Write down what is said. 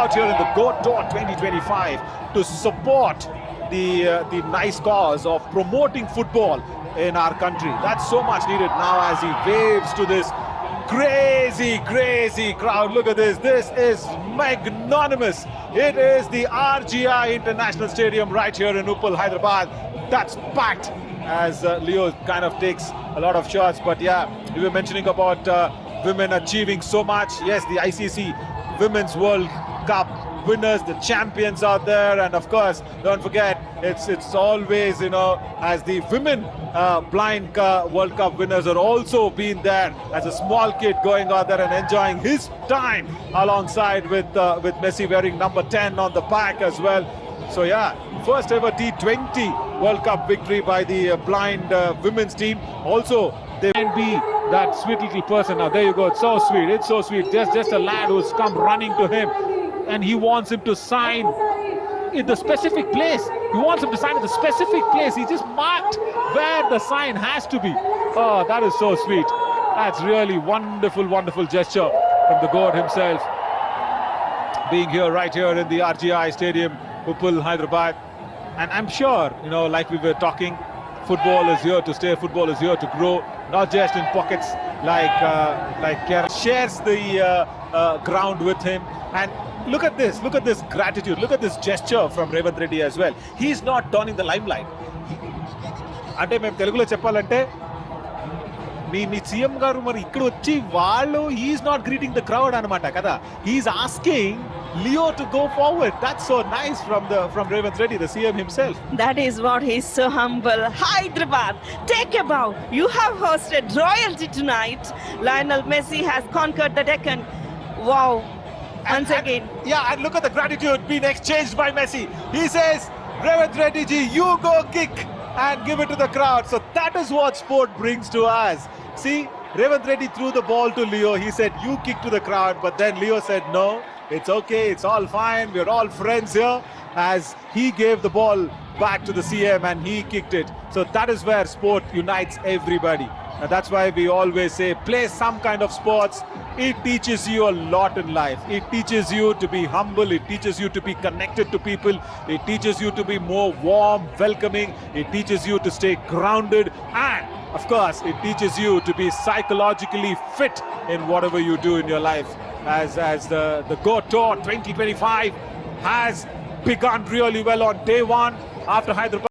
Out here in the Goat Tour 2025 to support the nice cause of promoting football in our country. That's so much needed now as he waves to this crazy crowd. Look at this. This is magnanimous. It is the RGI International Stadium right here in Uppal, Hyderabad. That's packed as Leo kind of takes a lot of shots. But yeah, we were mentioning about women achieving so much. Yes, the ICC Women's World Cup winners, the champions out there, and of course don't forget it's always, you know, as the women blind World Cup winners are also been there as a small kid going out there and enjoying his time alongside with Messi wearing number 10 on the back as well. So yeah, first ever T20 World Cup victory by the blind women's team. Also they can be that sweet little person. Now there you go, it's so sweet, it's so sweet. Just a lad who's come running to him and he wants him to sign in the specific place. He wants him to sign in the specific place. He just marked where the sign has to be. Oh, that is so sweet. That's really wonderful gesture from the God himself, being here right here in the RGI Stadium, Uppal, Hyderabad. And I'm sure, you know, like we were talking, football is here to stay, football is here to grow, not just in pockets like Kerala shares the ground with him. And look at this gratitude, look at this gesture from Revanth Reddy as well. He's not donning the limelight. అంటే మేము తెలుగులో చెప్పాలంటే మీ CM గారు మరి ఇక్కడ వచ్చి వాళ్ళు he's not greeting the crowd అన్నమాట కదా. He's asking Leo to go forward. That's so nice from Revanth Reddy, the CM himself. That is what he's so humble. Hyderabad, take a bow. You have hosted royalty tonight. Lionel Messi has conquered the Deccan. Wow. Once again. Yeah, and look at the gratitude being exchanged by Messi. He says, Revanth Reddy ji, you go kick and give it to the crowd. So that is what sport brings to us. See, Revanth Reddy threw the ball to Leo. He said, you kick to the crowd. But then Leo said, no, it's okay, it's all fine. We're all friends here. As he gave the ball back to the CM and he kicked it. So that is where sport unites everybody. And that's why we always say, play some kind of sports. It teaches you a lot in life. It teaches you to be humble. It teaches you to be connected to people. It teaches you to be more warm, welcoming. It teaches you to stay grounded. And of course, it teaches you to be psychologically fit in whatever you do in your life. As the Goat Tour 2025 has begun really well on day one after Hyderabad.